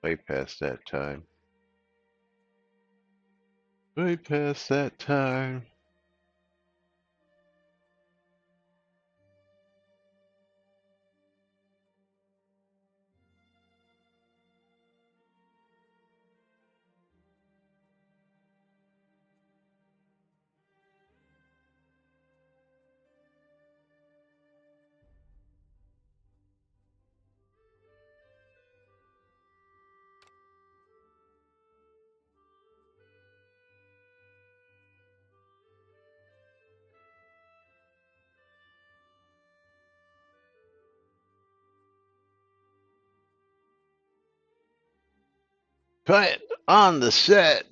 Way past that time. Way past that time. Quiet on the set.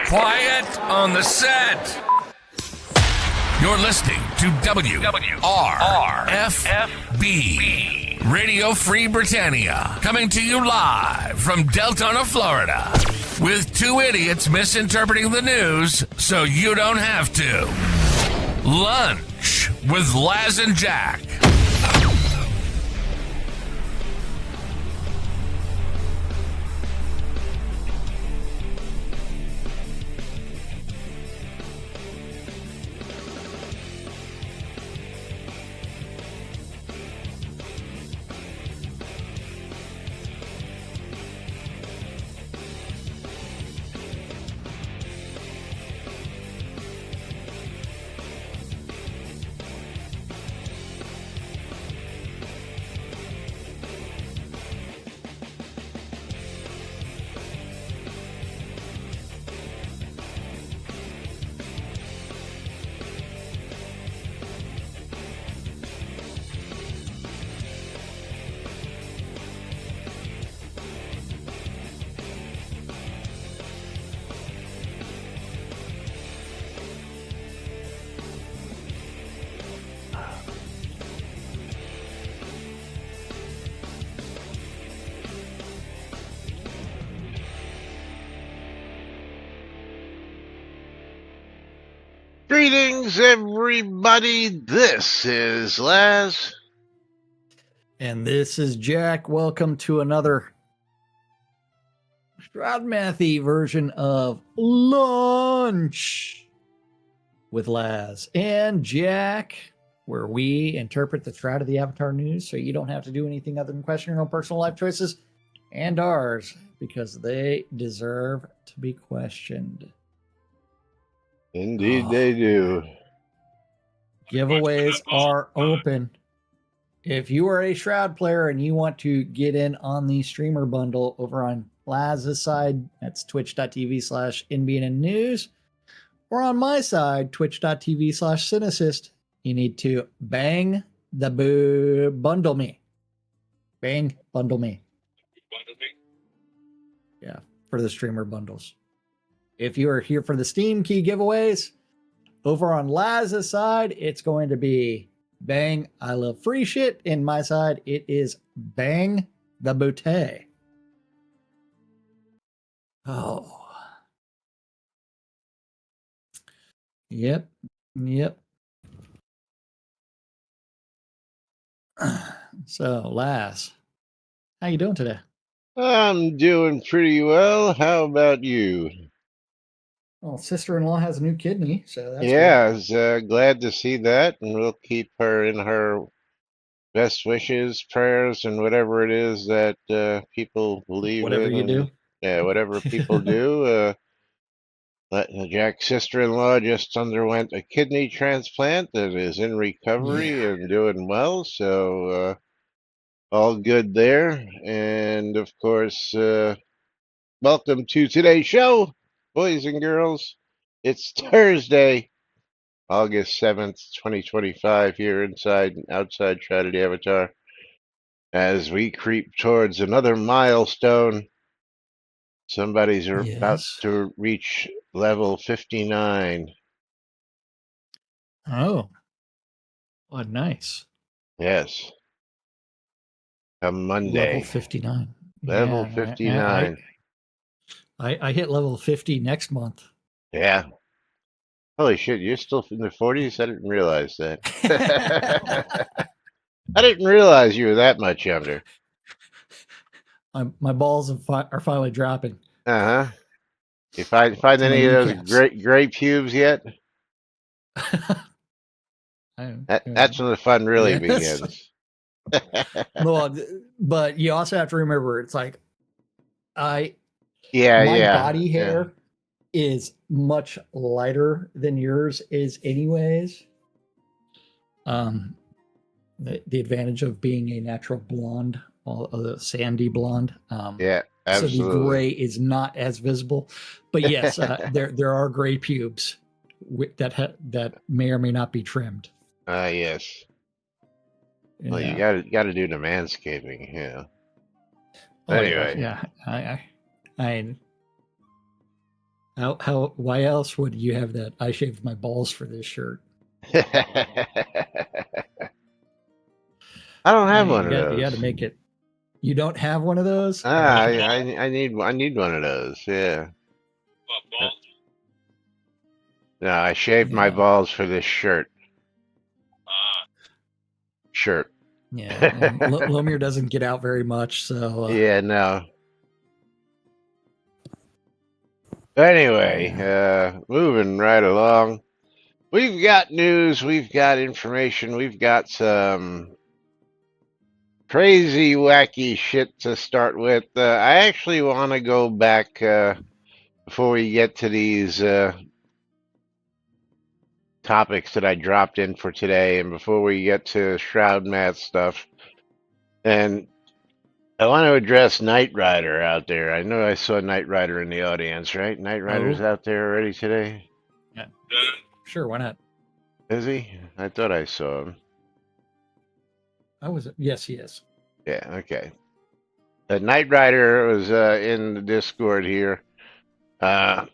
Quiet on the set. You're listening to WRFB Radio Free Britannia, coming to you live from Deltona, Florida, with two idiots misinterpreting the news so you don't have to. Lunch with Laz and Jack. Greetings, everybody. This is Laz. And this is Jack. Welcome to another Shroud Mathy version of Lunch with Laz and Jack, where we interpret the Shroud of the Avatar news so you don't have to do anything other than question your own personal life choices and ours, because they deserve to be questioned. Indeed, they do. Giveaways are open. If you are a Shroud player and you want to get in on the streamer bundle over on Laz's side, that's twitch.tv/NBNN News, or on my side, twitch.tv/Cynicist, you need to bang the bundle me. Bang, bundle me. Yeah, for the streamer bundles. If you are here for the Steam key giveaways, over on Laz's side, it's going to be bang, I love free shit. In my side, it is bang the bootay. Oh. Yep. So, Laz, how you doing today? I'm doing pretty well. How about you? Well, sister-in-law has a new kidney, so that's Yeah, I was glad to see that, and we'll keep her in her best wishes, prayers, and whatever it is that people believe whatever in. you do. Yeah, whatever people do. Jack's sister-in-law just underwent a kidney transplant and is in recovery Yeah. and doing well, so all good there. And of course, welcome to today's show, boys and girls. It's Thursday, August 7th, 2025, here inside and outside Shroud Avatar, as we creep towards another milestone. Somebody's about Yes. to reach level 59. Oh, what nice. Yes, come Level Monday. 59. Level Yeah. 59. I hit level 50 next month. Yeah. Holy shit, you're still in the 40s? I didn't realize that. I didn't realize you were that much younger. My balls are finally dropping. Uh huh. You find To my any of those kneecaps. gray pubes yet? That's when the fun really Yes. begins. Well, but you also have to remember it's like I Yeah, my yeah, body yeah, hair is much lighter than yours is anyways. Um the advantage of being a natural blonde, all of the sandy blonde. yeah. So the Absolutely. gray is not as visible. But yes, there are gray pubes that may or may not be trimmed. Yes. Well, you Yeah. gotta do the manscaping. Yeah. Oh yeah, Anyway. yeah. I how why else would you have that? I shaved my balls for this shirt. I don't have one of You got those. to make it. You don't have one of those? Ah, Okay. I need one of those. Yeah. No, I shaved my Yeah. balls for this shirt. Yeah. And Lomir doesn't get out very much, so Yeah, no. Anyway, yeah. moving right along. We've got news, we've got information, we've got some crazy, wacky shit to start with. I actually want to go back before we get to these topics that I dropped in for today, and before we get to Shroud Math stuff. And I want to address Knight Rider out there. I know I saw Knight Rider in the audience, right? Knight Rider's Oh, out there already today. yeah. Sure, why not? Is he? I thought I saw him. I was yes, he is. Yeah, okay. The Knight Rider was in the Discord here, uh,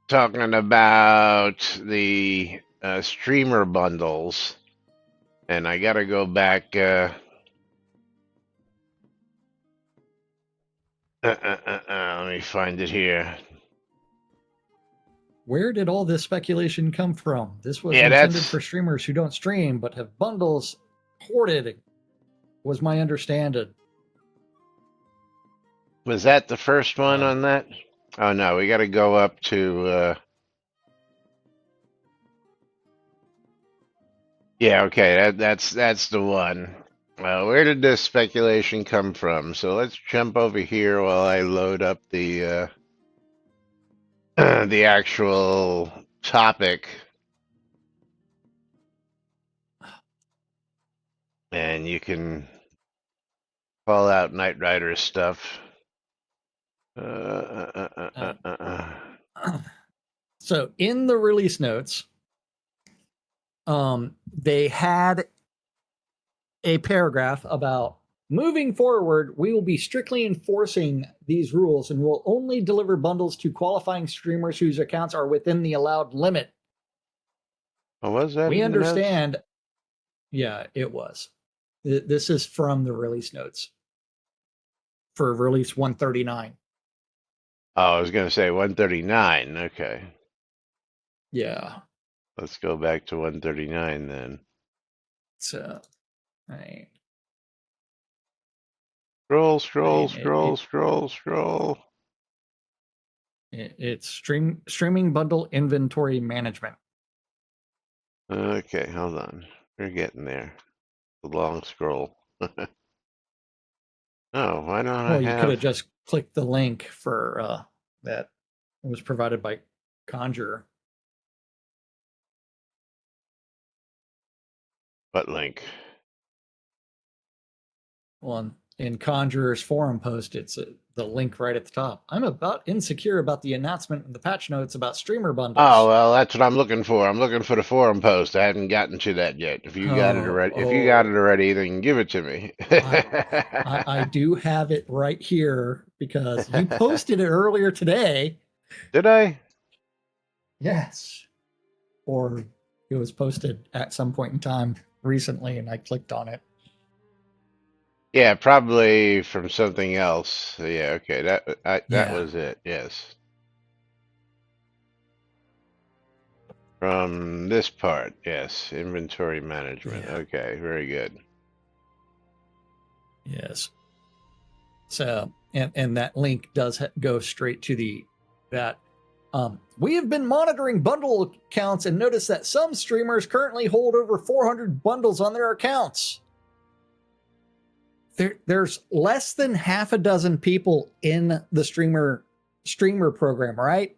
talking about the streamer bundles, and I got to go back. Let me find it here. Where did all this speculation come from? This was Yeah, intended that's for streamers who don't stream but have bundles hoarded, was my understanding. was that the first one Um, on that? Oh no, we got to go up to. Yeah, okay, that's the one. Where did this speculation come from? So let's jump over here while I load up the the actual topic, and you can call out Knight Rider stuff. um, so in the release notes, they had a paragraph about moving forward, we will be strictly enforcing these rules and will only deliver bundles to qualifying streamers whose accounts are within the allowed limit. Oh, was that We in the notes? understand. Yeah, it was. This is from the release notes for release 139. Oh, I was going to say 139. Okay, Yeah. let's go back to 139 then. So, I Scroll, I scroll, mean, scroll, scroll, scroll. it's streaming bundle inventory management. Okay, hold on. We're getting there. The long scroll. Oh, why don't I Well, you could have? have just clicked the link for that. was provided by Conjure. What link? Well, in Conjurer's forum post, it's the link right at the top. I'm about insecure about the announcement in the patch notes about streamer Oh, bundles. well, that's what I'm looking for. I'm looking for the forum post. I haven't gotten to that yet. If you got it already, then give it to me. I do have it right here because you posted it earlier today. Did I? Yes. Or it was posted at some point in time recently and I clicked on it. Yeah, probably from something else. Yeah, okay. That Yeah. was it. Yes. From this part, yes. Inventory management. Yeah. Okay, very good. Yes. So, and that link does go straight to that. We have been monitoring bundle accounts and noticed that some streamers currently hold over 400 bundles on their accounts. There's less than half a dozen people in the streamer program, right?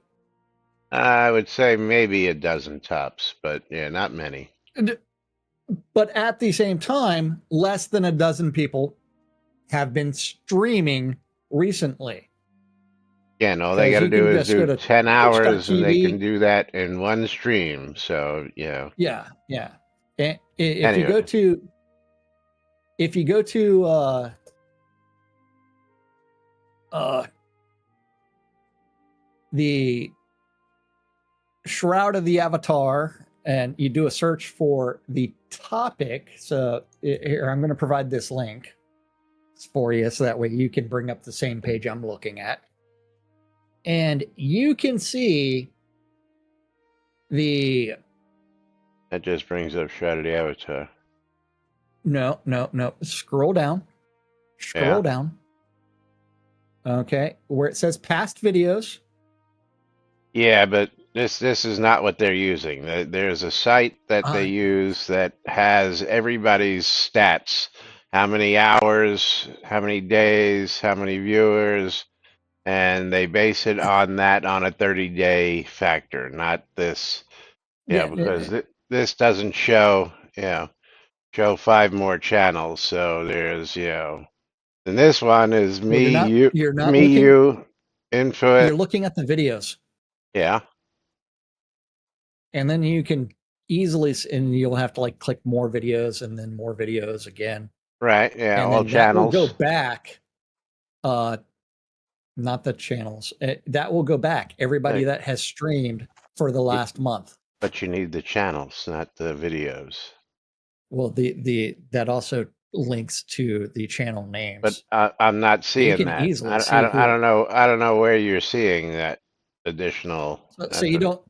I would say maybe a dozen tops, but yeah, not many. But at the same time, less than a dozen people have been streaming recently. Yeah, all they got to do is do 10 hours and they can Twitch.tv. do that in one stream. So, yeah. Yeah. And if you go to the Shroud of the Avatar and you do a search for the topic, so here I'm going to provide this link for you so that way you can bring up the same page I'm looking at. And you can see that just brings up Shroud of the Avatar. No. Scroll down. Okay, where it says past videos. Yeah, but this is not what they're using. There's a site that they use that has everybody's stats. How many hours, how many days, how many viewers, and they base it on that on a 30-day factor, not this. Yeah, because this doesn't show, show 5 more channels. So there's, and this one is me, you, Infoit. You're looking at the videos. Yeah. And then you can easily, and you'll have to like click more videos and then more videos again. Right. Yeah. And all then channels. That will go back. Not the channels. That will go back. Everybody that has streamed for the last month. But you need the channels, not the videos. Well, that also links to the channel names. But I'm not seeing that. I don't know. I don't know where you're seeing that additional. So you don't.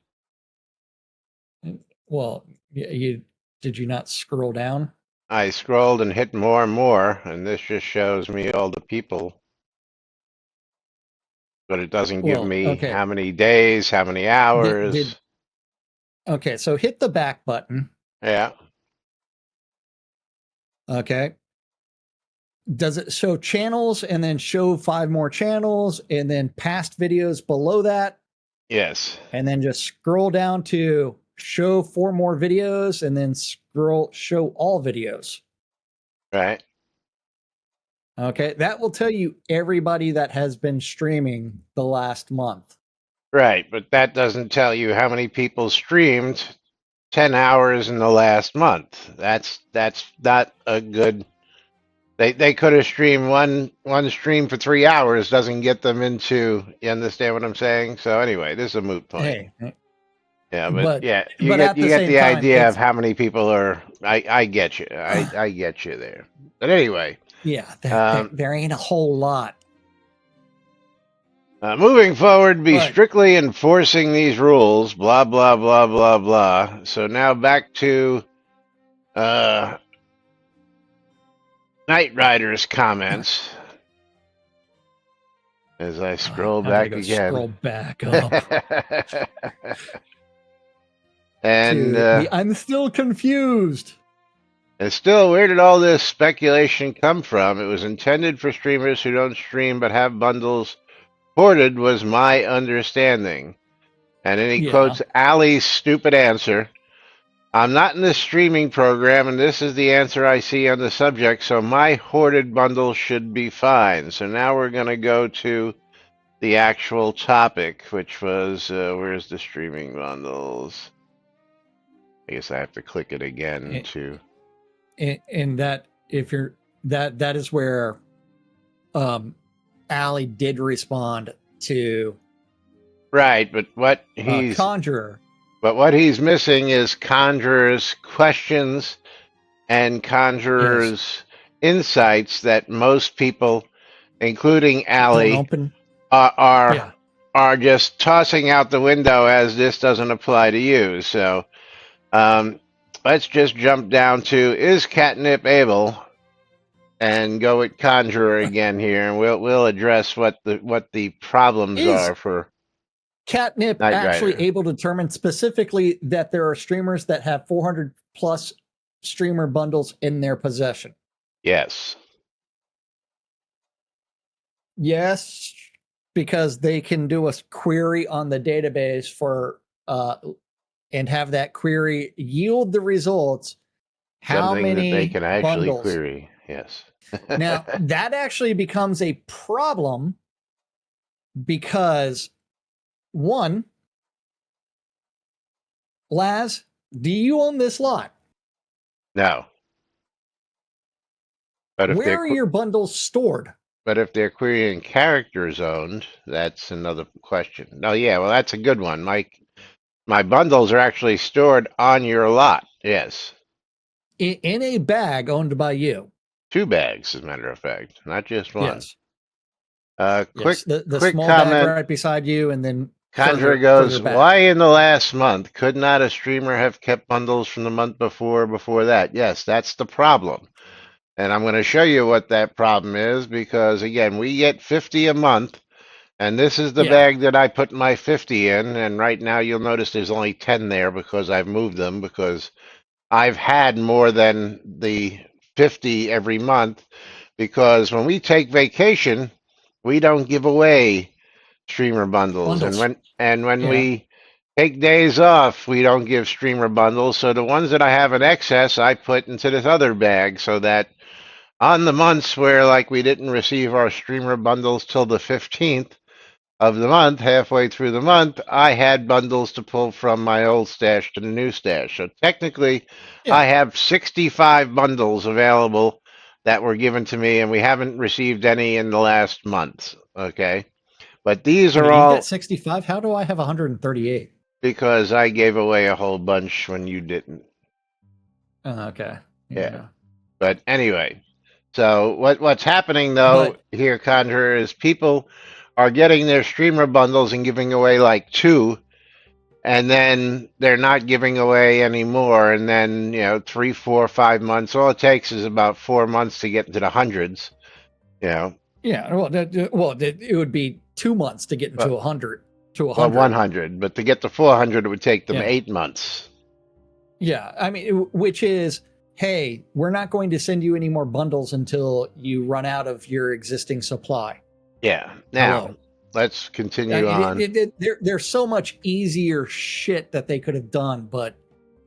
Well, did you not scroll down? I scrolled and hit more and more, and this just shows me all the people. But it doesn't give me how many days, how many hours. Okay, so hit the back button. Yeah. Okay. Does it show channels and then show 5 more channels and then past videos below that? Yes. And then just scroll down to show 4 more videos and then show all videos. Right. Okay. That will tell you everybody that has been streaming the last month. Right. But that doesn't tell you how many people streamed 10 hours in the last month. That's not a good. They could have streamed one stream for 3 hours. Doesn't get them into. You understand what I'm saying? So anyway, this is a moot point. Hey, yeah, but you get the idea of how many people are. I get you. I get you there. But anyway. Yeah, there ain't a whole lot. Moving forward, be strictly enforcing these rules. Blah blah blah blah blah. So now back to Knight Rider's comments. As I scroll back again. Scroll back up. And I'm still confused. And still, where did all this speculation come from? It was intended for streamers who don't stream but have bundles reported was my understanding. And then he Yeah. quotes Ali's stupid answer. I'm not in the streaming program, and this is the answer I see on the subject, so my hoarded bundle should be fine. So now we're going to go to the actual topic, which was where's the streaming bundles? I guess I have to click it again to. And that if you're that is where Ali did respond to Right, but what he's Conjurer. but what he's missing is Conjurer's questions and Yes. Conjurer's insights that most people, including Don't Ali, open. are are, Yeah. are just tossing out the window as this doesn't apply to you. So let's just jump down to is catnip able, and go with Conjurer again here, and we'll address what the problems Is are for Catnip Knight actually Rider. able to determine specifically that there are streamers that have 400 plus streamer bundles in their possession? Yes. Yes, because they can do a query on the database for and have that query yield the results. How Something that they many can actually bundles? query. Yes. Now, that actually becomes a problem because one, Laz, do you own this lot? No. But if Where are your bundles stored? but if they're querying characters owned, that's another question. No, yeah, well, that's a good one, Mike. My bundles are actually stored on your lot. Yes. In a bag owned by you. 2 bags, as a matter of fact, not just one. Yes. Quick, Yes. The quick small comment. bag right beside you, and then Conjurer goes, why in the last month could not a streamer have kept bundles from the month before that? Yes, that's the problem. And I'm going to show you what that problem is because, again, we get 50 a month, and this is the bag that I put my 50 in. And right now you'll notice there's only 10 there because I've moved them because I've had more than the 50 every month. Because when we take vacation, we don't give away streamer bundles. And when we take days off, we don't give streamer bundles. So the ones that I have in excess, I put into this other bag so that on the months where like we didn't receive our streamer bundles till the 15th of the month, halfway through the month, I had bundles to pull from my old stash to the new stash. So technically, I have 65 bundles available that were given to me, and we haven't received any in the last month. Okay. But these are You've all got 65. How do I have 138? because I gave away a whole bunch when you didn't. Okay. Yeah. But anyway, so what's happening though here, Conjurer, is people are getting their streamer bundles and giving away like 2, and then they're not giving away anymore. And then 3, 4, 5 months. All it takes is about 4 months to get into the hundreds. Yeah. Well, it would be 2 months to get into 100 to 100. Well, 100, but to get to 400, it would take them 8 months. Yeah, I mean, which is, hey, we're not going to send you any more bundles until you run out of your existing supply. Yeah. Now, let's continue on. There's so much easier shit that they could have done, but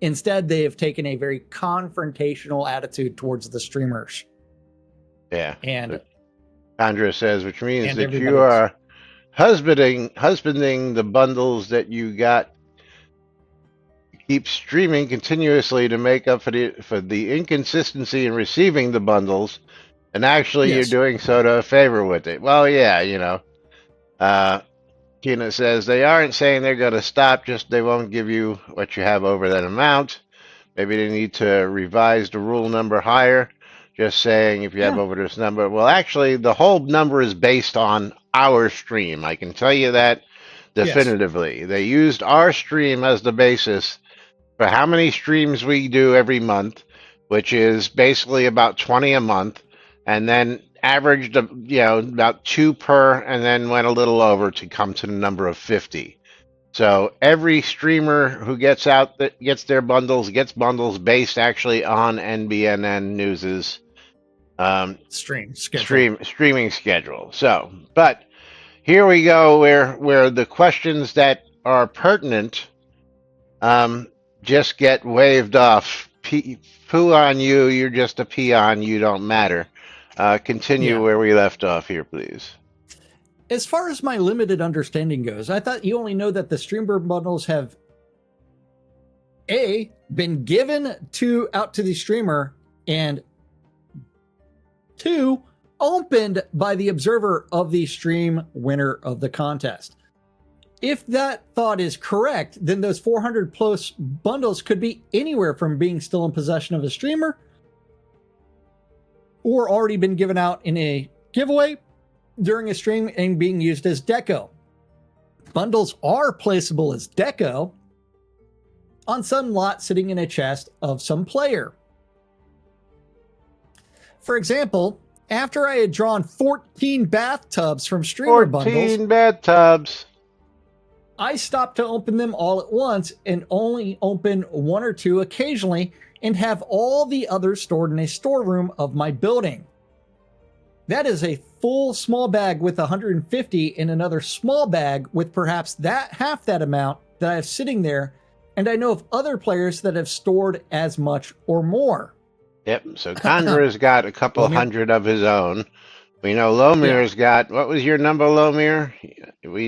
instead they have taken a very confrontational attitude towards the streamers. Yeah. And Andrea says, which means that you are husbanding the bundles that you got. Keep streaming continuously to make up for the inconsistency in receiving the bundles, and actually you're doing so to a favor with it. Well, yeah, Tina says they aren't saying they're going to stop, just they won't give you what you have over that amount. Maybe they need to revise the rule number higher. Just saying if you have over this number. Well, actually, the whole number is based on our stream. I can tell you that definitively. Yes. They used our stream as the basis for how many streams we do every month, which is basically about 20 a month, and then averaged about 2 per, and then went a little over to come to the number of 50. So every streamer who gets their bundles gets bundles based actually on NBNN News's streaming schedule. So, but here we go where the questions that are pertinent um, just get waved off. Poo on you. You're just a peon. You don't matter. Continue Yeah. where we left off here, please. As far as my limited understanding goes, I thought you only know that the streamer bundles have been given out to the streamer, and 2, opened by the observer of the stream winner of the contest. If that thought is correct, then those 400 plus bundles could be anywhere from being still in possession of a streamer or already been given out in a giveaway during a stream and being used as deco. Bundles are placeable as deco on some lot sitting in a chest of some player. For example, after I had drawn 14 bathtubs from streamer 14 bundles, bathtubs. I stopped to open them all at once and only open 1 or 2 occasionally and have all the others stored in a storeroom of my building. That is a full small bag with 150 and another small bag with perhaps half that amount that I have sitting there, and I know of other players that have stored as much or more. Yep. So Conjurer's got a couple Lomir? hundred of his own. We know Lomir's got, what was your number, Lomir?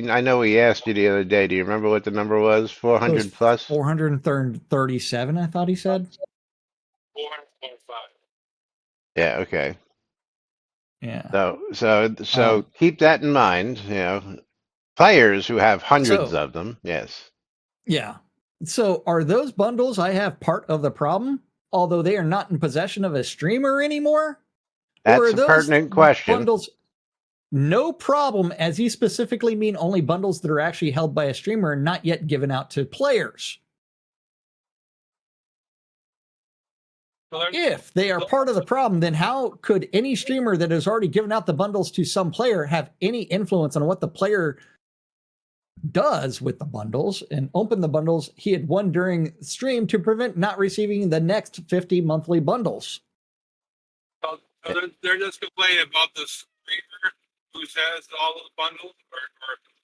I know we asked you the other day. Do you remember what the number was? 400 plus? 437, I thought he said. 425. Yeah, okay. Yeah. So keep that in mind. You know, players who have hundreds of them. Yes. Yeah. So are those bundles I have part of the problem, although they are not in possession of a streamer anymore? That's a pertinent question. Bundles no problem, as you specifically mean only bundles that are actually held by a streamer and not yet given out to players? If they are part of the problem, then how could any streamer that has already given out the bundles to some player have any influence on what the player does with the bundles and open the bundles he had won during stream to prevent not receiving the next 50 monthly bundles? So they're just complaining about the streamer who has all the bundles,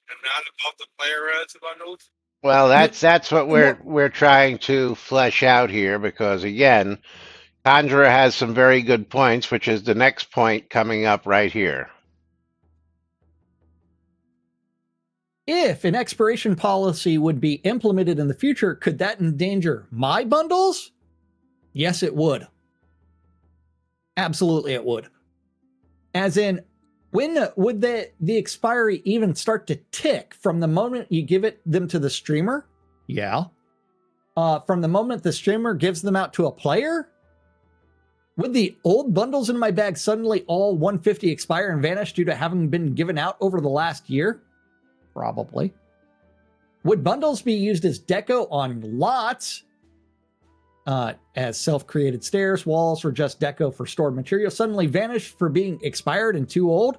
and not about the player who has the bundles. Well, that's what we're trying to flesh out here, because again, Conjurer has some very good points, which is the next point coming up right here. If an expiration policy would be implemented in the future, could that endanger my bundles? Yes, it would. Absolutely, it would. As in, when would the expiry even start to tick? From the moment you give them to the streamer? Yeah. From the moment the streamer gives them out to a player? Would the old bundles in my bag suddenly all 150 expire and vanish due to having been given out over the last year? Probably. Would bundles be used as deco on lots, as self-created stairs, walls, or just deco for stored material suddenly vanish for being expired and too old?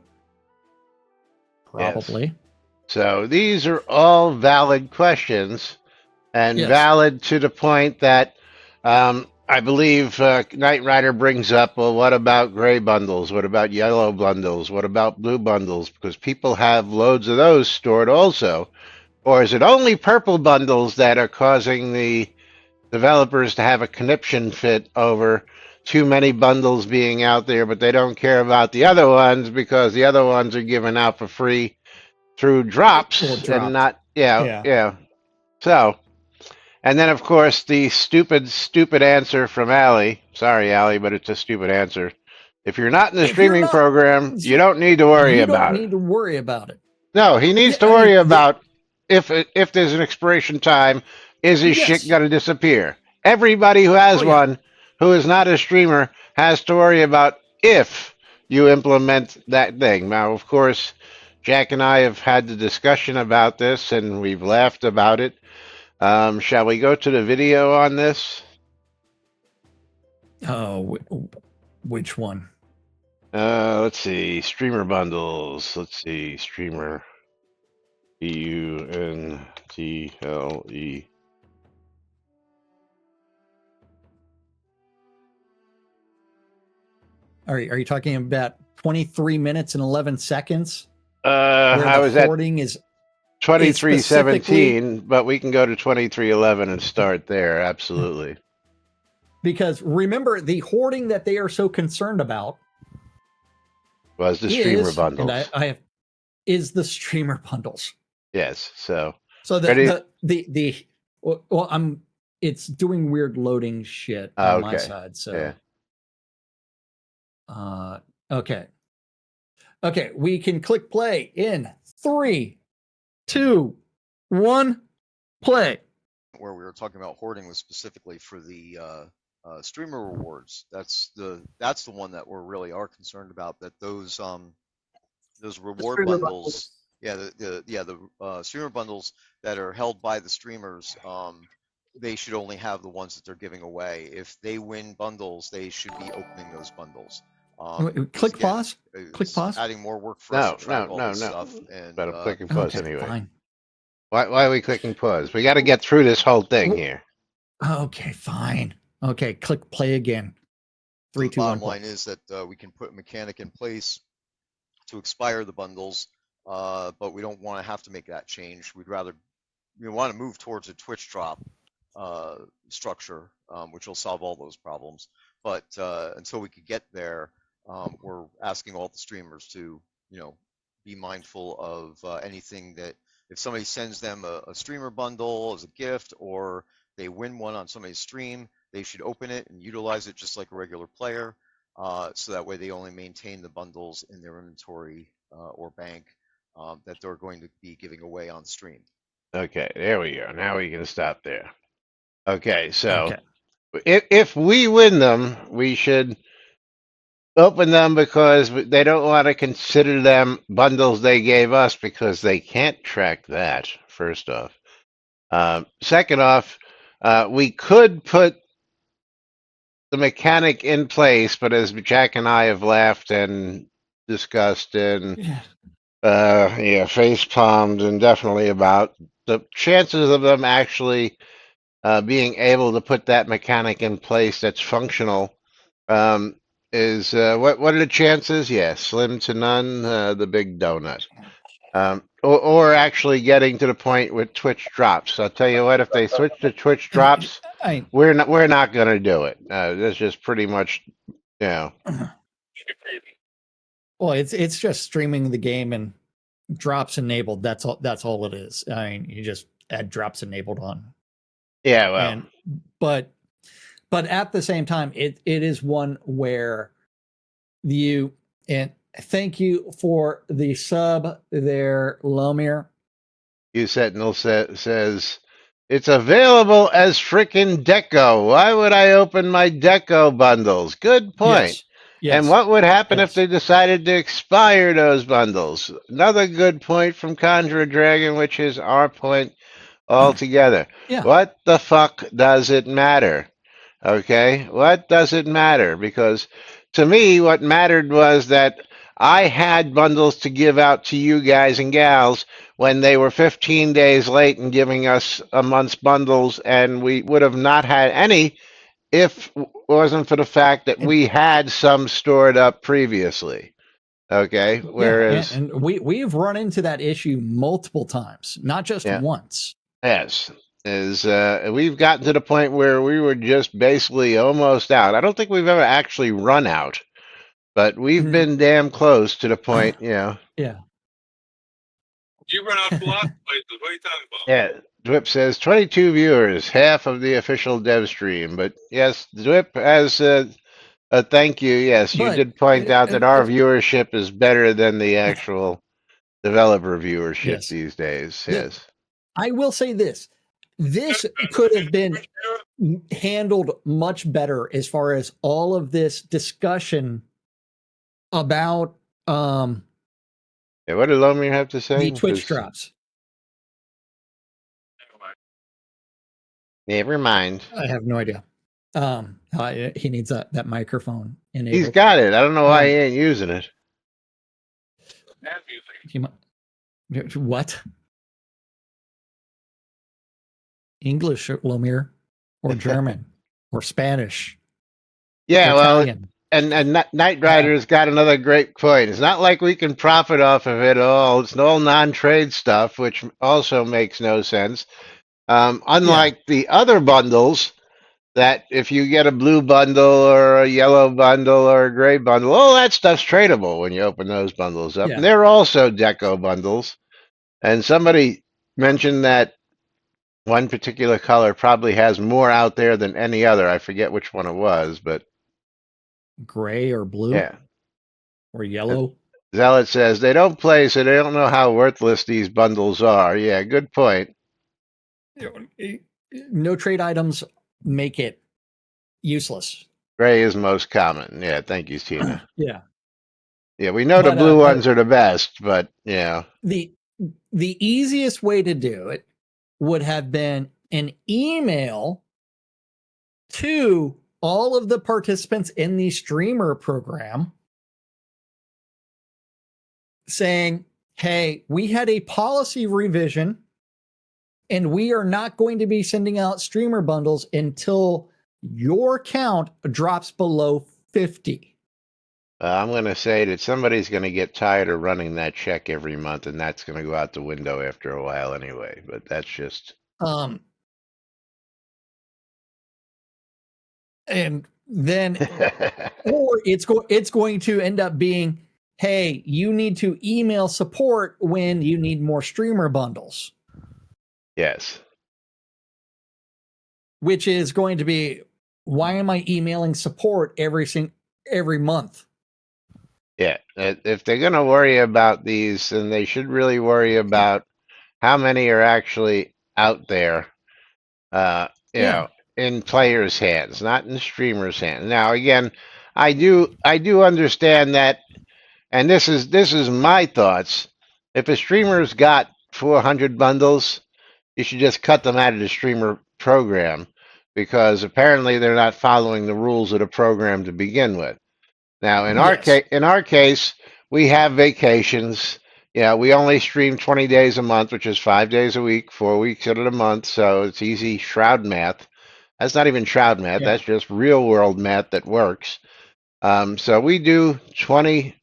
Probably. Yes. So these are all valid questions, and valid to the point that I believe Knight Rider brings up, well, what about gray bundles? What about yellow bundles? What about blue bundles? Because people have loads of those stored also. Or is it only purple bundles that are causing the developers to have a conniption fit over too many bundles being out there, but they don't care about the other ones because the other ones are given out for free through drops and not, yeah. So, and then of course the stupid answer from Allie. Sorry, Allie, but it's a stupid answer. If you're not in the streaming program, you don't need to worry about it. You don't need to worry about it. No, he needs to worry about if there's an expiration time, is his shit going to disappear? Everybody who has one who is not a streamer has to worry about if you implement that thing. Now, of course, Jack and I have had the discussion about this, and we've laughed about it. Shall we go to the video on this? Oh, which one? Let's see. Streamer bundles. Let's see. Streamer. BUNTLE. Are you talking about 23 minutes and 11 seconds? where I the was at hoarding is 2317, but we can go to 2311 and start there. Absolutely. because remember the hoarding that they are so concerned about Was the streamer is, and bundles. I have, is the streamer bundles. Yes. So So ready? well, it's doing weird loading shit on my Okay. side. So, Yeah. Okay. Okay, we can click play in 3, 2, 1, play. Where we were talking about hoarding was specifically for the streamer rewards. That's the one that we really are concerned about. That those reward bundles, the streamer bundles that are held by the streamers, they should only have the ones that they're giving away. If they win bundles, they should be opening those bundles. Click again, pause. Click pause. Adding more work for us to track all this stuff. And But I'm clicking pause Okay, anyway. fine. Why are we clicking pause? We got to get through this whole thing here. Okay, fine. Okay, click play again. So 3, the 2, 1. bottom line is that we can put a mechanic in place to expire the bundles, but we don't want to have to make that change. We want to move towards a Twitch drop structure, which will solve all those problems. But until we could get there, we're asking all the streamers to, be mindful of anything that if somebody sends them a streamer bundle as a gift, or they win one on somebody's stream, they should open it and utilize it just like a regular player. So that way they only maintain the bundles in their inventory or bank that they're going to be giving away on stream. Okay, there we go. Now we can stop there. Okay, so Okay. if we win them, we should open them because they don't want to consider them bundles they gave us because they can't track that, first off. Second off, we could put the mechanic in place, but as Jack and I have laughed and discussed and face palmed and definitely about the chances of them actually being able to put that mechanic in place that's functional is what are the chances? Yeah, slim to none. The big donut. Or actually getting to the point with Twitch drops. I'll tell you what, if they switch to Twitch drops, we're not going to do it. That's just pretty much, Well, it's just streaming the game and drops enabled. That's all it is. I mean, you just add drops enabled on. Yeah, well, but at the same time, it is one where and thank you for the sub there, Lomir. You Sentinel says it's available as frickin' Deco. Why would I open my Deco bundles? Good point. Yes. And what would happen if they decided to expire those bundles? Another good point from Conjure Dragon, which is our point altogether. Yeah. What the fuck does it matter? Okay? What does it matter? Because to me, what mattered was that I had bundles to give out to you guys and gals when they were 15 days late in giving us a month's bundles, and we would have not had any if it wasn't for the fact that we had some stored up previously. Okay, whereas and we've run into that issue multiple times, not just once. Yes, we've gotten to the point where we were just basically almost out. I don't think we've ever actually run out, but we've been damn close to the point, Yeah. You run out a lot of places. What are you talking about? Yeah, Dwip says 22 viewers, half of the official dev stream. But yes, Dwip, as a thank you, yes, you did point out that our viewership is better than the actual developer viewership these days. Yes. I will say this. This could have been handled much better as far as all of this discussion about Yeah, what did Lomir have to say? The Twitch drops. Never mind. I have no idea. He needs that microphone enabled. He's got it. I don't know why he ain't using it. What? English, Lomir, or German, or Spanish. Yeah, or well, Italian. Knight Rider's got another great point. It's not like we can profit off of it all. It's all non-trade stuff, which also makes no sense. Unlike the other bundles, that if you get a blue bundle or a yellow bundle or a gray bundle, all that stuff's tradable when you open those bundles up. Yeah. And they're also deco bundles. And somebody mentioned that one particular color probably has more out there than any other. I forget which one it was, but Gray or blue yeah. or yellow. Zealot says they don't play, so they don't know how worthless these bundles are. Yeah, good point. No trade items make it useless. Gray is most common. Yeah, thank you, Tina. Yeah. Yeah, we know the blue ones are the best, but yeah. The easiest way to do it would have been an email to all of the participants in the streamer program saying, hey, we had a policy revision and we are not going to be sending out streamer bundles until your count drops below 50. I'm going to say that somebody's going to get tired of running that check every month, and that's going to go out the window after a while anyway. But that's just. And then, or it's going to end up being, hey, you need to email support when you need more streamer bundles. Yes. Which is going to be, why am I emailing support every month? Yeah, if they're going to worry about these, then they should really worry about how many are actually out there, you know, in players' hands, not in streamers' hands. Now, again, I do understand that, and this is my thoughts. If a streamer's got 400 bundles, you should just cut them out of the streamer program, because apparently they're not following the rules of the program to begin with. Now, in our case, we have vacations. Yeah, we only stream 20 days a month, which is 5 days a week, 4 weeks out of the month. So it's easy Shroud math. That's not even Shroud math. Yeah. That's just real world math that works. So we do 20,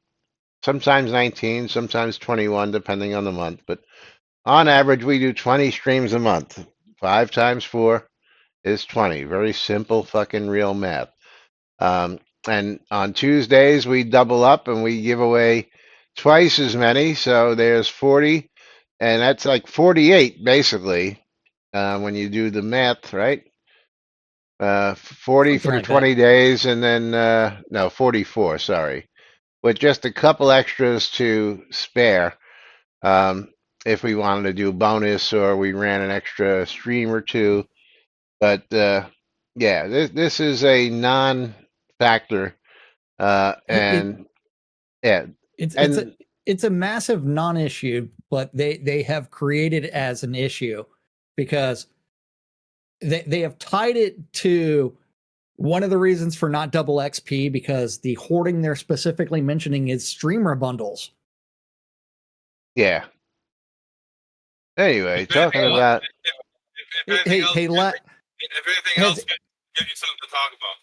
sometimes 19, sometimes 21, depending on the month. But on average, we do 20 streams a month. 5 times 4 is 20. Very simple fucking real math. And on Tuesdays, we double up and we give away twice as many. So there's 40, and that's like 48, basically, when you do the math, right? 40 Something for the like 20 days, and then, no, 44, sorry, with just a couple extras to spare. If we wanted to do bonus or we ran an extra stream or two. But yeah, this is a non-factor. And yeah, It's a massive non-issue, but they have created it as an issue because they have tied it to one of the reasons for not double XP, because the hoarding they're specifically mentioning is streamer bundles. Yeah. Anyway, talking about. If anything else, give you something to talk about.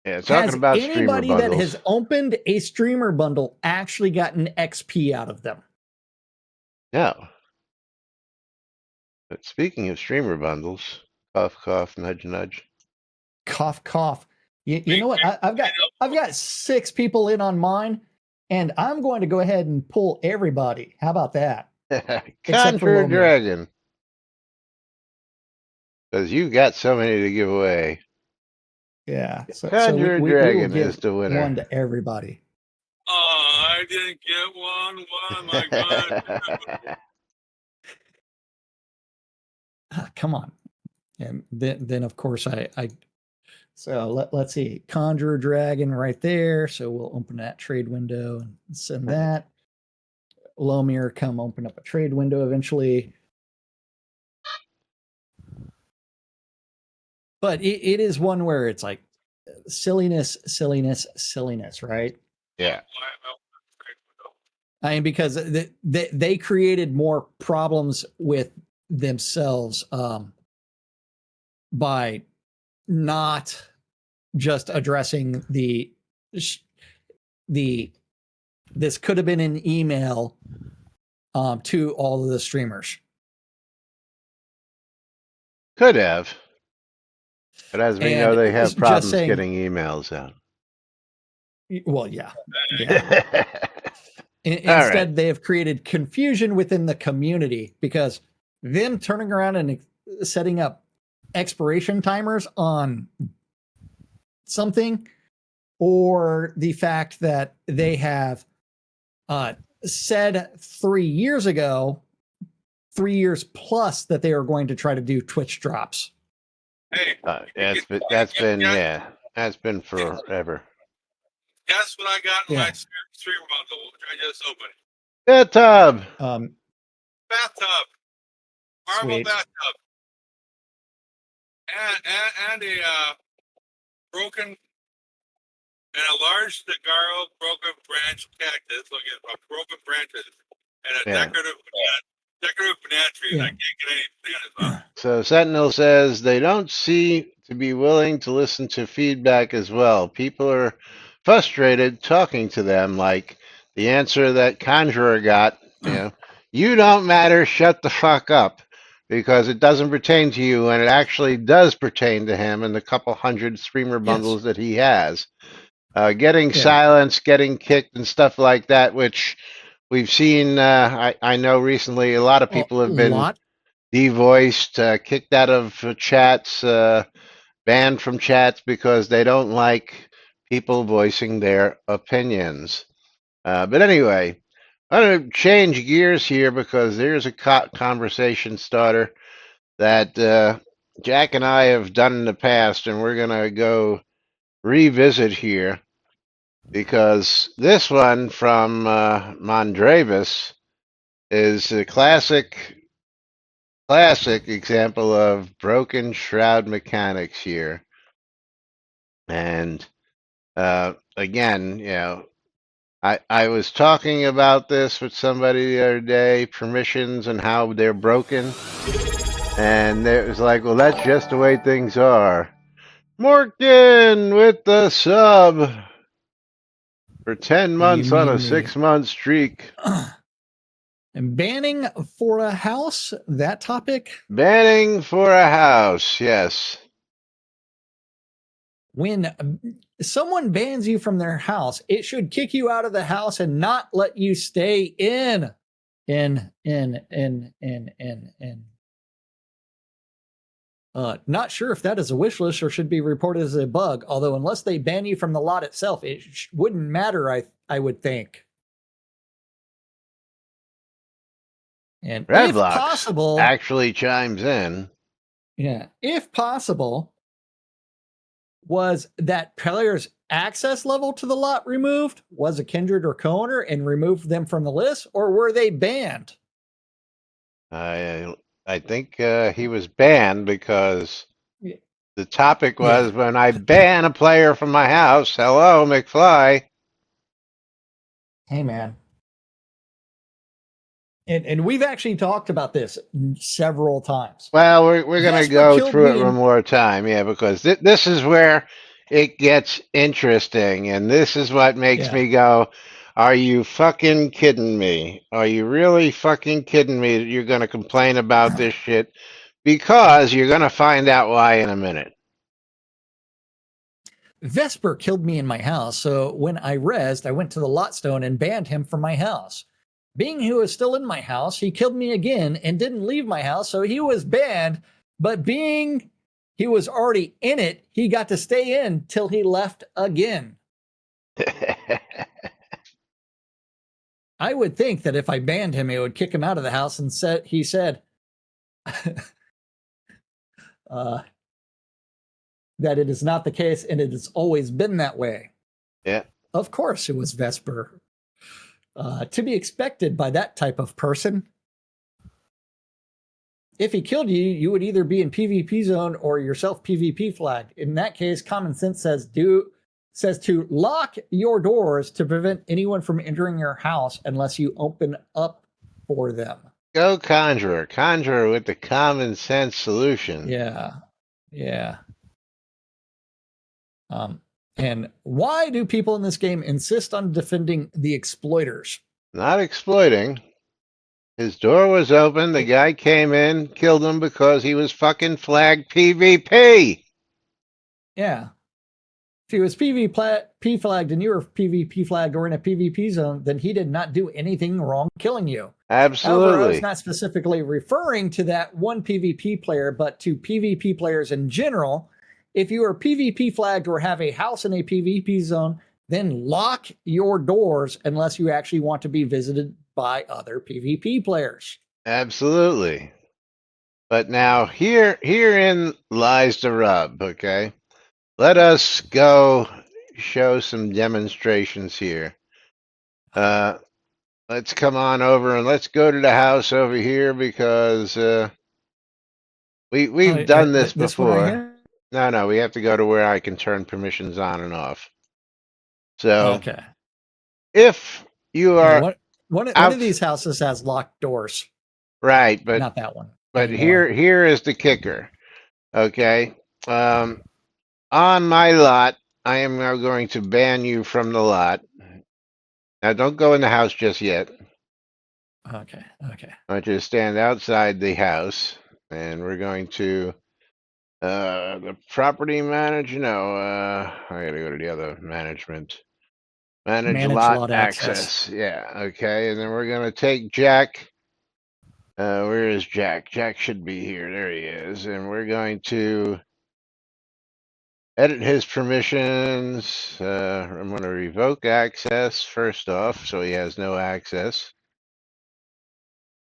Yeah, talking about streamer bundles. Anybody that has opened a streamer bundle actually gotten XP out of them? No. But speaking of streamer bundles, cough, cough, nudge, nudge. Cough, cough. You know what? I've got 6 people in on mine, and I'm going to go ahead and pull everybody. How about that? Conjure Dragon. Because you got so many to give away. Yeah. So Conjure Dragon we will is the winner. One to everybody. Oh, I didn't get one. What am I going? Come on. And then of course I so let's see, Conjure Dragon right there. So we'll open that trade window and send that. Lomir, come open up a trade window eventually. But it is one where it's like silliness, right? Yeah. I mean, because they created more problems with themselves by not just addressing the this could have been an email to all of the streamers. Could have. But as we know, And they have just problems saying, getting emails out. well, yeah. All right. Instead, they have created confusion within the community because them turning around and setting up expiration timers on something, or the fact that they have said 3 years ago, 3 years plus, that they are going to try to do Twitch drops. Hey, that's been forever. guess what I got in my stream bundle, which I just opened? Bathtub. Bathtub. Marble Sweet. bathtub. And a broken and a large Saguaro broken branch cactus. Look at broken branches and a decorative banana tree. I can't get any bananas up. So Sentinel says they don't seem to be willing to listen to feedback as well. People are frustrated talking to them, like the answer that Conjurer got, you don't matter, shut the fuck up, because it doesn't pertain to you, and it actually does pertain to him and the couple hundred streamer bundles that he has. Getting silenced, getting kicked, and stuff like that, which we've seen. I know recently a lot of people have been devoiced, kicked out of chats, banned from chats because they don't like people voicing their opinions. But anyway, I'm going to change gears here because there's a conversation starter that Jack and I have done in the past, and we're going to go revisit here because this one from Mondravis is a classic example of broken shroud mechanics here. And again, I was talking about this with somebody the other day, permissions and how they're broken. And it was like, well, that's just the way things are. Morgan with the sub for 10 months on a 6-month streak. And banning for a house, that topic? Banning for a house, yes. When someone bans you from their house, it should kick you out of the house and not let you stay in. Not sure if that is a wish list or should be reported as a bug, although unless they ban you from the lot itself, it wouldn't matter, I would think. And if possible, actually chimes in. Yeah, if possible, was that player's access level to the lot removed? Was a kindred or co-owner and removed them from the list, or were they banned? I think he was banned because the topic was when I ban a player from my house. Hello, McFly. Hey, man. And we've actually talked about this several times. Well, we're going to go through it one more time, because this is where it gets interesting, and this is what makes me go, are you fucking kidding me? Are you really fucking kidding me that you're going to complain about this shit? Because you're going to find out why in a minute. Vesper killed me in my house, so when I rezzed, I went to the lot stone and banned him from my house. Being he was still in my house, he killed me again and didn't leave my house, so he was banned. But being he was already in it, he got to stay in till he left again. I would think that if I banned him, it would kick him out of the house, and he said that it is not the case, and it has always been that way. Yeah. Of course it was Vesper. To be expected by that type of person. If he killed you, you would either be in PvP zone or yourself PvP flagged. In that case, common sense says to lock your doors to prevent anyone from entering your house unless you open up for them. Go Conjurer. Conjurer with the common sense solution. Yeah. And why do people in this game insist on defending the exploiters? Not exploiting. His door was open. The guy came in, killed him because he was fucking flagged PvP. Yeah. If he was PvP flagged and you were PvP flagged or in a PvP zone, then he did not do anything wrong killing you. However, I was Absolutely. not specifically referring to that one PvP player, but to PvP players in general. If you are PvP flagged or have a house in a PvP zone, then lock your doors unless you actually want to be visited by other PvP players. Absolutely. But now herein lies the rub, okay? Let us go show some demonstrations here. Let's come on over and let's go to the house over here because we've done this This one right before. here? No, we have to go to where I can turn permissions on and off. So Okay. if you Yeah, are one of out, these houses has locked doors. right, Not that one but anymore. here is the kicker. Okay. On my lot, I am now going to ban you from the lot. Now don't go in the house just yet. Okay. I want you to stand outside the house and we're going to the property manager. No, I gotta go to the other management. Manage Manage lot lot access. access. Yeah, okay. And then we're gonna take Jack. Where is Jack? Jack should be here. There he is. And we're going to edit his permissions. I'm going to revoke access first off, so he has no access.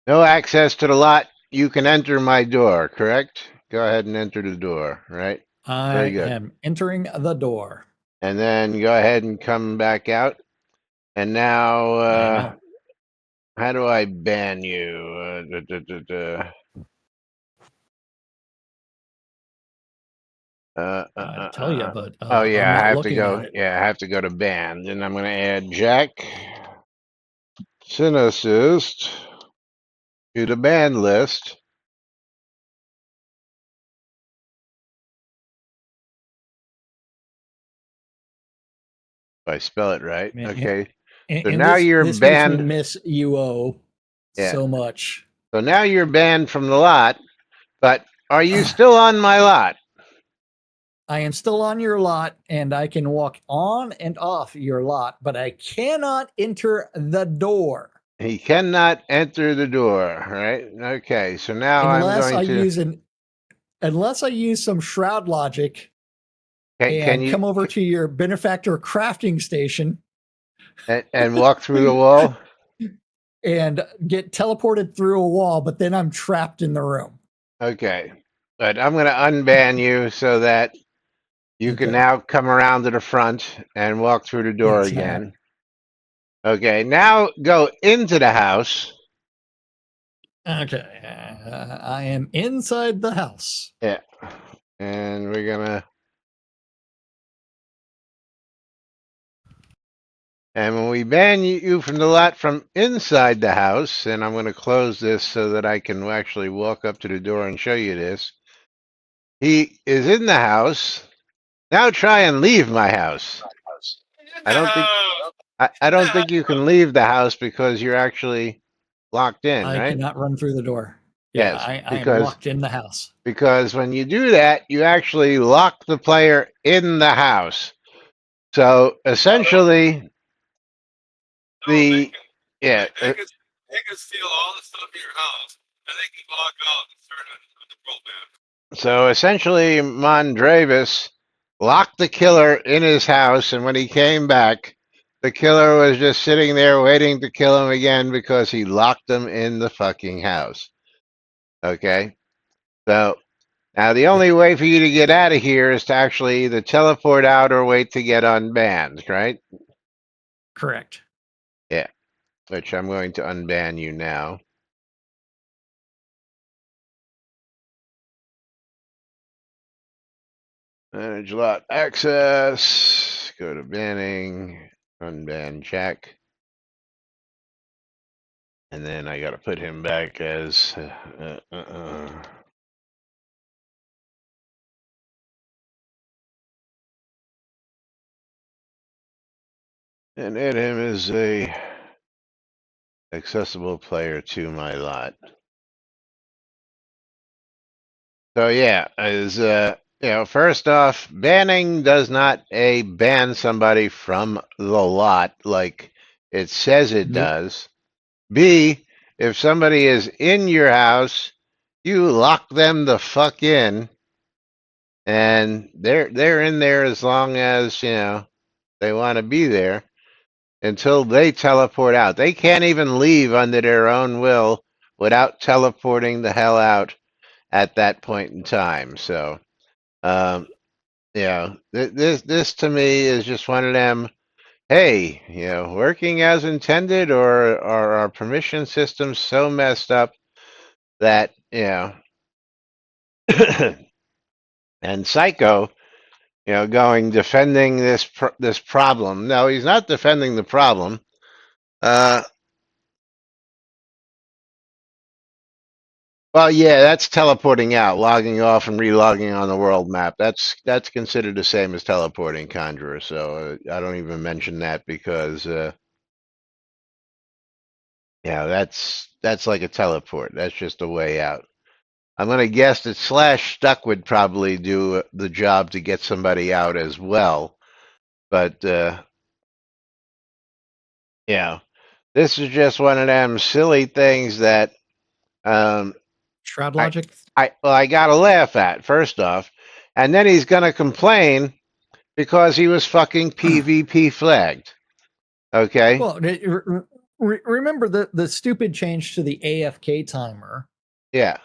No access to the lot. You can enter my door, correct? Go ahead and enter the door, right? Very I good. am entering the door. And then go ahead and come back out. And now, I know. how do I ban you? I'd tell you, but Oh I'm yeah, I not have to looking at go. it. Yeah, I have to go to banned, and I'm going to add Jack Synassist to the banned list. If I spell it right, okay. So And now you're this makes me banned. miss UO Yeah. so much. So now you're banned from the lot. But are you still on my lot? I am still on your lot and I can walk on and off your lot, but I cannot enter the door He cannot enter the door, right? Okay, so now I'm unless going I to. use some shroud logic Can and you come over to your benefactor crafting station and walk through the wall? and get teleported through a wall, but then I'm trapped in the room. Okay, but I'm going to unban you so that you can Okay. now come around to the front and walk through the door Yes. again. Okay, now go into the house. Okay. I am inside the house. Yeah, and we're gonna. And when we ban you from the lot from inside the house, and I'm going to close this so that I can actually walk up to the door and show you this. He is in the house. Now try and leave my house. I don't think I don't think you can leave the house because you're actually locked in, I right? cannot run through the door. Yeah, Yes, I am locked in the house. because when you do that, you actually lock the player in the house. So essentially, No, they the can, yeah, they can steal all the stuff in your house, and they can log out and start on the program. so essentially, Mondravis locked the killer in his house, and when he came back, the killer was just sitting there waiting to kill him again because he locked him in the fucking house. Okay, so now the only way for you to get out of here is to actually either teleport out or wait to get unbanned, right? Correct. Yeah, which I'm going to unban you now. Manage lot access. Go to banning. Unban Jack. And then I got to put him back as. and add him as a accessible player to my lot. So yeah, as first off, banning does not ban somebody from the lot like it says it Nope. does. B, if somebody is in your house, you lock them the fuck in, and they're in there as long as they want to be there until they teleport out. They can't even leave under their own will without teleporting the hell out at that point in time. So, um, this to me is just one of them. Hey, working as intended, or are our permission systems so messed up that and Psycho, going defending this problem. No, he's not defending the problem. Uh, Well, yeah, that's teleporting out, logging off and relogging on the world map. That's considered the same as teleporting, Conjurer. So I don't even mention that because that's like a teleport. That's just a way out. I'm gonna guess that Slash Stuck would probably do the job to get somebody out as well. But yeah, this is just one of them silly things that um, Shroud I logic. I gotta laugh at first off, and then he's gonna complain because he was fucking PvP flagged. Okay? Well, remember the stupid change to the AFK timer Yeah.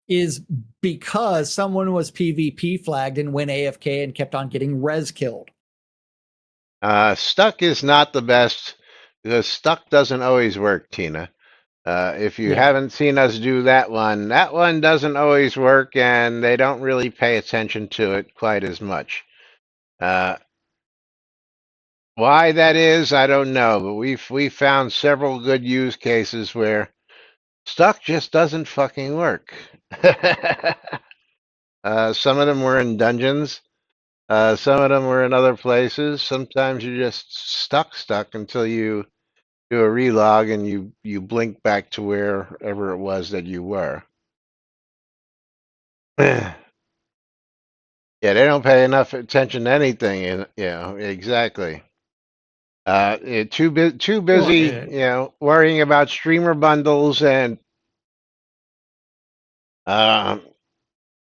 is because someone was PvP flagged and went AFK and kept on getting res killed. Stuck is not the best because stuck doesn't always work, Tina. If you Yeah. haven't seen us do that one doesn't always work, and they don't really pay attention to it quite as much. Uh, why that is, I don't know, but we found several good use cases where stuck just doesn't fucking work. Some of them were in dungeons. Some of them were in other places. Sometimes you're just stuck until you do a relog and you blink back to wherever it was that you were. Yeah, they don't pay enough attention to anything, and exactly. Too Well, busy, worrying about streamer bundles and um,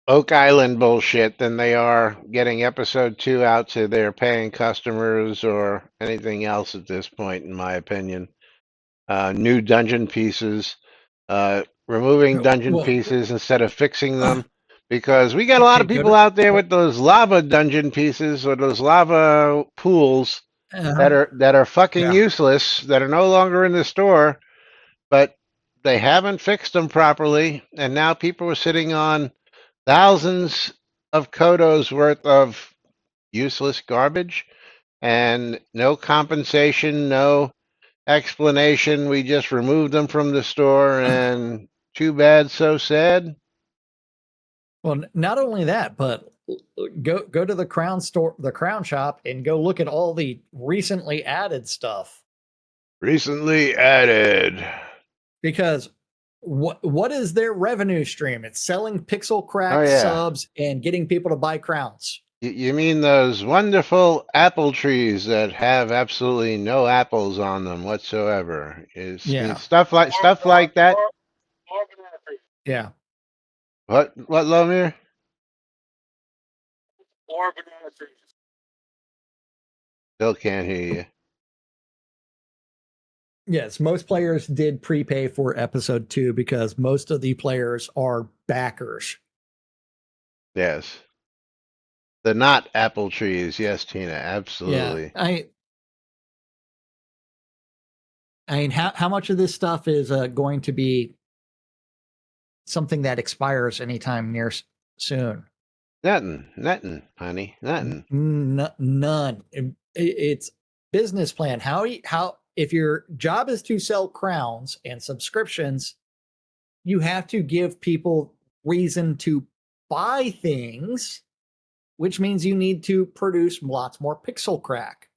Oak Island bullshit than they are getting episode 2 out to their paying customers or anything else at this point, in my opinion. New dungeon pieces, removing dungeon well, pieces instead of fixing them, because we got a lot okay, of people out there with those lava dungeon pieces or those lava pools that are fucking yeah. useless, that are no longer in the store, but they haven't fixed them properly, and now people are sitting on thousands of kodos worth of useless garbage and no compensation, no explanation. We just removed them from the store, and too bad, so sad. Well, not only that, but go to the Crown store, the Crown shop, and go look at all the recently added stuff. Recently added. Because what is their revenue stream? It's selling pixel Oh crack yeah. subs and getting people to buy crowns. You mean those wonderful apple trees that have absolutely no apples on them whatsoever? Is Yeah. stuff like that? Yeah. What Lomir? Or banana trees. Still can't hear you. Yes, most players did prepay for episode 2 because most of the players are backers. Yes. The not apple trees, yes, Tina, Yeah. absolutely. I mean, how much of this stuff is going to be something that expires anytime near soon? Nothing, honey, nothing. None. It's business plan. How if your job is to sell crowns and subscriptions, you have to give people reason to buy things, which means you need to produce lots more pixel crack.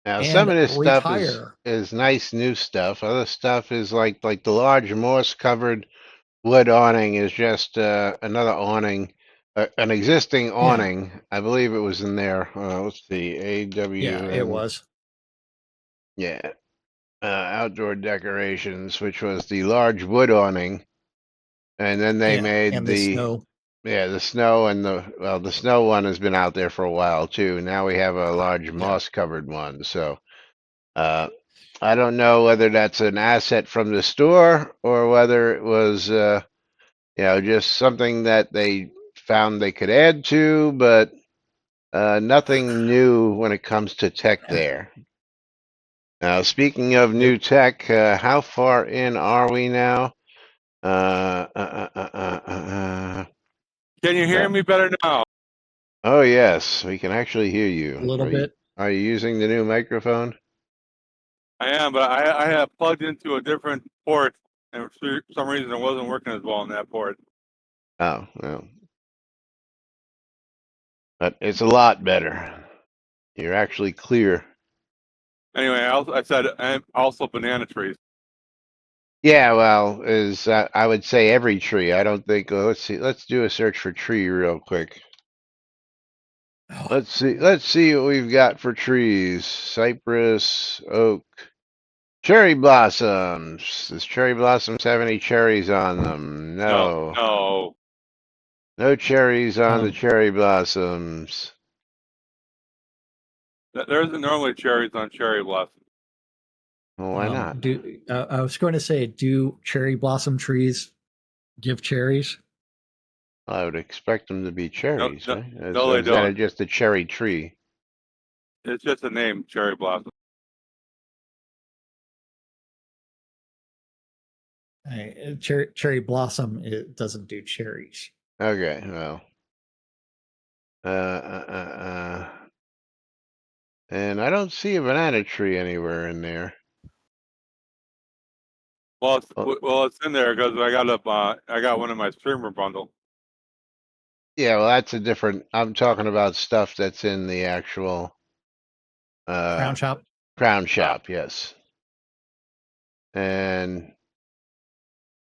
Now some and of this stuff retire. is nice new stuff. Other stuff is like the large moss covered wood awning is just another awning, an existing Yeah, awning. I believe it was in there. Let's see, yeah, it AWN. was. Yeah, outdoor decorations, which was the large wood awning, and then they Yeah, made and the snow. the snow and the snow one has been out there for a while too. Now we have a large Yeah. moss covered one. So uh, I don't know whether that's an asset from the store or whether it was just something that they found they could add to, but nothing new when it comes to tech there. Now, speaking of Yep. new tech, how far in are we now? Uh, uh, uh, uh, uh, uh, Can you hear uh, me better now? oh yes, we can actually hear A you. little Are you bit. are you using the new microphone? I am, but I have plugged into a different port, and for some reason it wasn't working as well on that port. Oh, well, but it's a lot better. You're actually clear. Anyway, I said and also banana trees. Yeah, well, is I would say every tree. I don't think. Let's see. Let's do a search for tree real quick. Oh, Let's see. Let's see what we've got for trees. Cypress, oak, cherry blossoms. Does cherry blossoms have any cherries on them? No, No. no, No cherries on the um, cherry blossoms. there isn't normally cherries on cherry blossom. Well, why not? I was going to say, do cherry blossom trees give cherries? I would expect them to be No, cherries, no, right? no, Or they is that don't. just a cherry tree? It's just a name, cherry blossom. Cherry blossom, it doesn't do cherries. Okay, well. Uh, uh, uh, uh. And I don't see a banana tree anywhere in there. Well, Well, it's in there because I got one in my streamer bundle. yeah, well, that's a different. I'm talking about stuff that's in the actual uh, Crown shop. crown Ah, shop, yes. And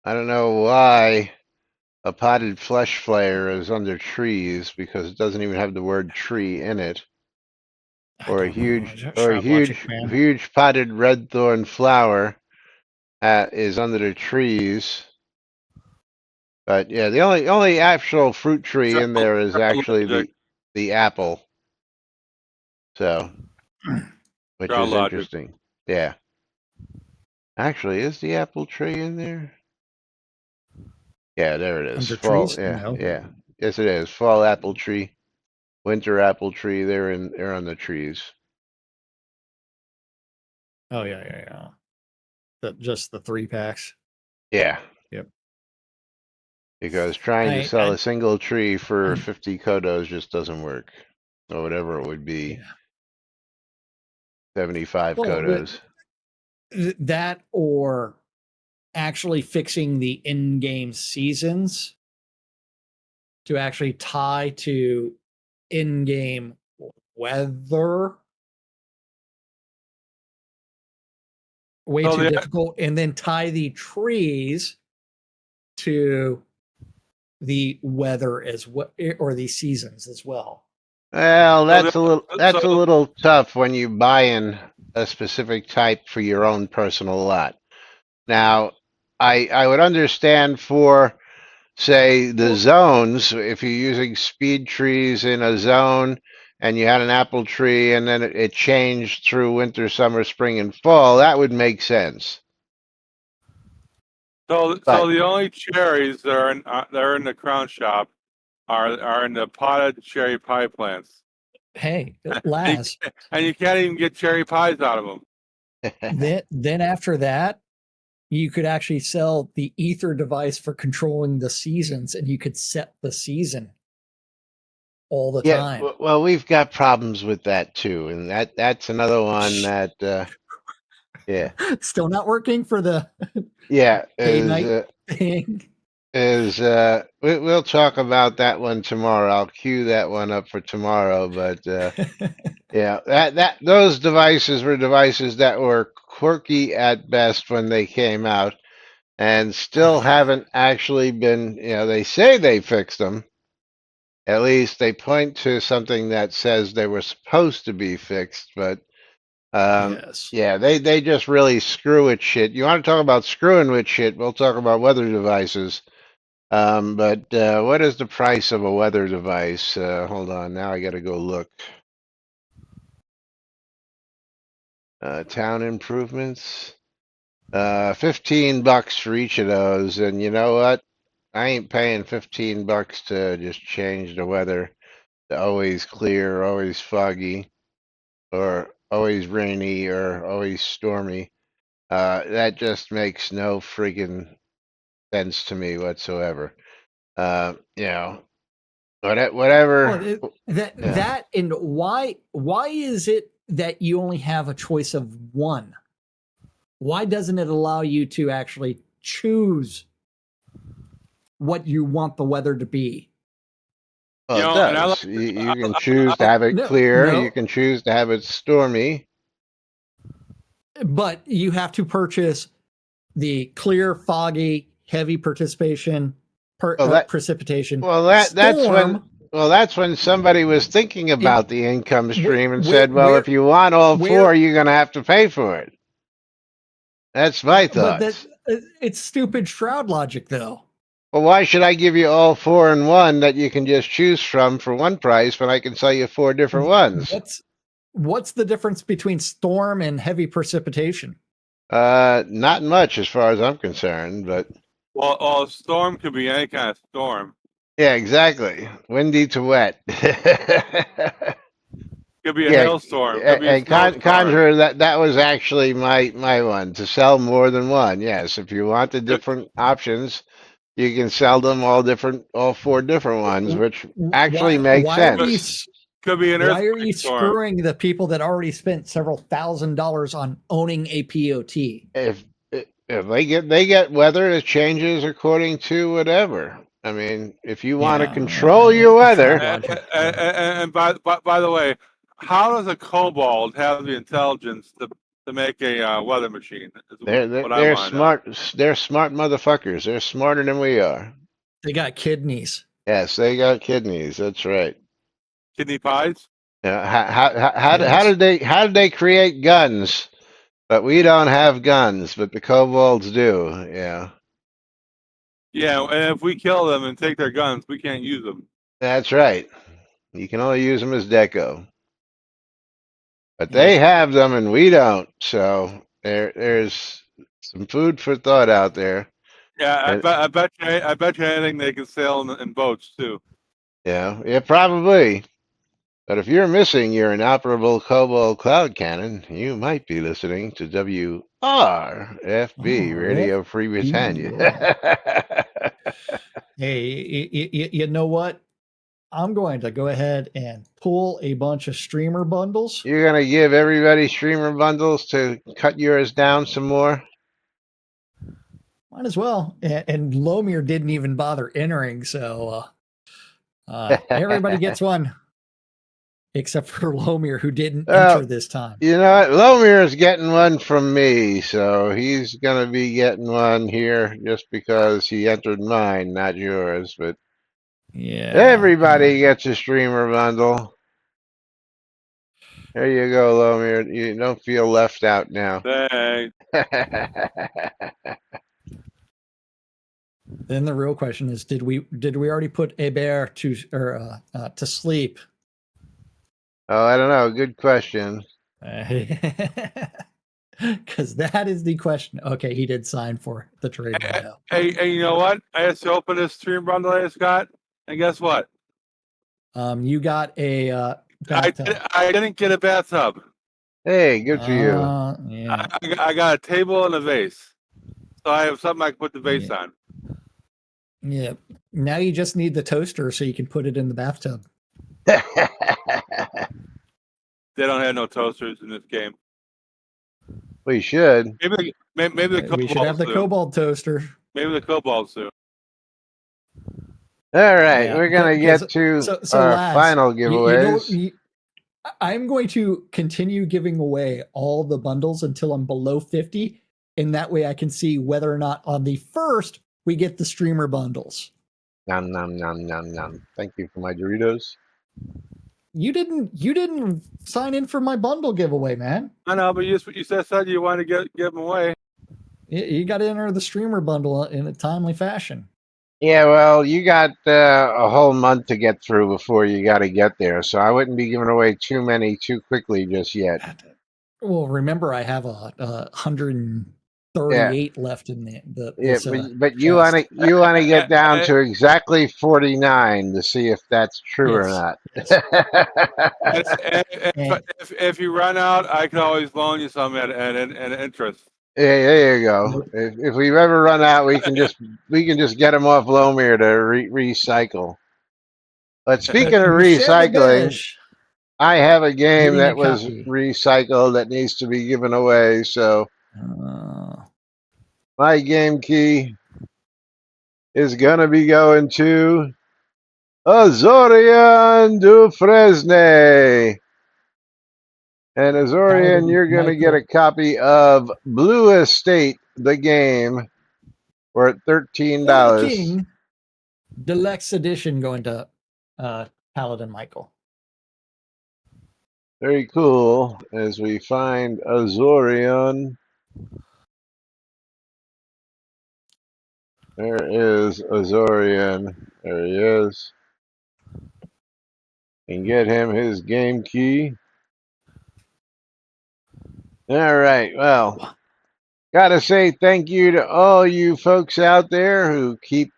I don't know why a potted flesh flare is under trees because it doesn't even have the word tree in it. I Or a don't know. huge, or a Shroud Logic, man. huge potted red thorn flower is under the trees. But yeah, the only actual fruit tree in there is Shroud actually Logic, the apple. So, which Shroud is Logic. interesting. Yeah. Actually, is the apple tree in there? Yeah, there it is. Under Fall. trees? Yeah, No. yeah. Yes, it is. Fall apple tree, winter apple tree. They're on the trees. Oh yeah. Just the 3 packs. Yeah, Yep. because trying to I, sell I a single tree for 50 kodos just doesn't work, or whatever it would be, yeah. 75 Well, kodos. that or actually fixing the in-game seasons to actually tie to in-game weather. Way So too the difficult, and then tie the trees to the weather as well, or the seasons as well. Well, so the so that's a little tough when you buy in a specific type for your own personal lot. Now, I would understand for say the Well, zones if you're using speed trees in a zone and you had an apple tree and then it changed through winter, summer, spring, and fall, that would make sense. so But the only cherries that are in the crown shop are in the potted cherry pie plants. hey, You Laz, and you can't even get cherry pies out of them. then after that, you could actually sell the ether device for controlling the seasons, and you could set the season all the yeah, time. well, we've got problems with that too, and that's another one that yeah, Still not working for the yeah day is night thing. is we'll talk about that one tomorrow. I'll cue that one up for tomorrow. But yeah, that those devices were devices that were quirky at best when they came out, and still haven't actually been. They say they fixed them. At least they point to something that says they were supposed to be fixed, but Yes. yeah, they just really screw with shit. You want to talk about screwing with shit? We'll talk about weather devices. But what is the price of a weather device? Hold on, now I got to go look. Town improvements. $15 for each of those, and you know what? I ain't paying $15 to just change the weather to always clear, always foggy, or always rainy, or always stormy. That just makes no friggin' sense to me whatsoever. You know, Well, whatever. Yeah. that and why is it that you only have a choice of one? Why doesn't it allow you to actually choose what you want the weather to be? Well, it And I like, does. You can choose to have it No, clear. You no, can choose to have it stormy. but you have to purchase the clear, foggy, heavy participation, Well, that precipitation, well that's when storm. that's when somebody was thinking It about the income where stream and where said, well, if where, you want all four, where you're going to have to pay for it. That's my but that thoughts. it's stupid shroud logic though. Well, why should I give you all four in one that you can just choose from for one price when I can sell you four different ones? What's what's the difference between storm and heavy precipitation? Not much as far as I'm concerned, but well, a storm could be any kind of storm. yeah, exactly. Windy to wet. Could be a Yeah, hailstorm. Could be a and snowstorm. Conjurer, that was actually my one to sell more than one. Yes, if you want the Could, different options, you can sell them all four different ones, which actually makes Why are you sense. could be an why are earthquake you storm. screwing the people that already spent several $1,000s on owning a POT? If they get weather that changes according to whatever. I mean, if you want to Yeah, control your shroud weather, logic. And by the way, how does a kobold have the intelligence to make a weather machine? Is what I they're want to know. smart. They're smart motherfuckers. They're smarter than we are. They got kidneys. Yes, they got kidneys. That's right. Kidney pies? Yes. How did they create guns? But we don't have guns, but the kobolds do. Yeah, Yeah, and if we kill them and take their guns, we can't use them. that's right. You can only use them as deco, but they Yep. have them and we don't. So there's some food for thought out there. Yeah, And I bet you anything they can sail in boats too. yeah, probably. But if you're missing your inoperable Kobold cloud cannon, you might be listening to WRFB Oh, Radio Free Britannia. hey, you know what? I'm going to go ahead and pull a bunch of streamer bundles. You're gonna give everybody streamer bundles to cut yours down some more? Might as well. And Lomir didn't even bother entering, so everybody gets one, except for Lomir, who didn't enter Well, this time. you know what? Lomir's getting one from me, so he's gonna be getting one here just because he entered mine, not yours. But Yeah. everybody gets a streamer bundle. There you go, Lomir. You don't feel left out now. They, Then the real question is, did we already put a bear to sleep? Oh, I don't know. Good question. Because that is the question. Okay, he did sign for the trade window. hey, you know what? I just opened this stream bundle I just got, and guess what? You got a bathtub. I didn't get a bathtub. Hey, good for you. Yeah. I got a table and a vase, so I have something I can put the vase Yeah. on. Yeah. Now you just need the toaster so you can put it in the bathtub. They don't have no toasters in this game. We should. Maybe the We should have the kobolds do. Cobalt toaster. Maybe the kobolds do. All right, Yeah, we're gonna get to so our Laz, final you know, giveaways. I'm going to continue giving away all the bundles until I'm below 50, and that way I can see whether or not on the first we get the streamer bundles. Nom nom nom nom nom. Thank you for my Doritos. You didn't sign in for my bundle giveaway, man. I know, but you said you want to give them away. You got to enter the streamer bundle in a timely fashion. Yeah, well, you got a whole month to get through before you got to get there, so I wouldn't be giving away too many too quickly just yet. Well, remember I have a 138 left in Yeah, this but chest. you wanna get down to exactly 49 to see if that's true or Yes, not. yes. And, Yes. And if you run out, I can always loan you some at interest. Yeah, there you go. nope. If we've ever run out, we can just get them off Lomir to recycle. But speaking of recycling, Mishevish I have a game getting a that was copy. recycled that needs to be given away. So Uh, my game key is gonna be going to Azorian Dufresne. And Azorian, Paladin you're gonna get a Michael. copy of Blue Estate, the game, for $13. For the King Deluxe Edition going to Paladin Michael. Very cool. As we find Azorian. There is Azorian. There he is. And get him his game key. All right. Well, gotta say thank you to all you folks out there who keep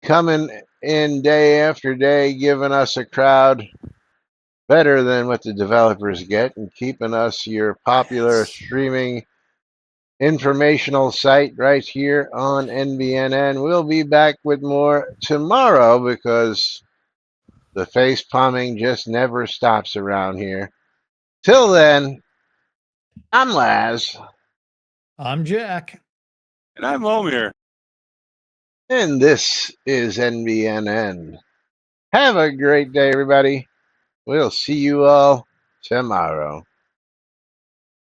coming in day after day, giving us a crowd better than what the developers get, and keeping us your popular Yes. streaming informational site right here on NBNN. We'll be back with more tomorrow because the face palming just never stops around here. Till then, I'm Laz, I'm Jack. And I'm Lomir. and this is NBNN. Have a great day, everybody. We'll see you all tomorrow.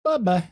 Bye bye.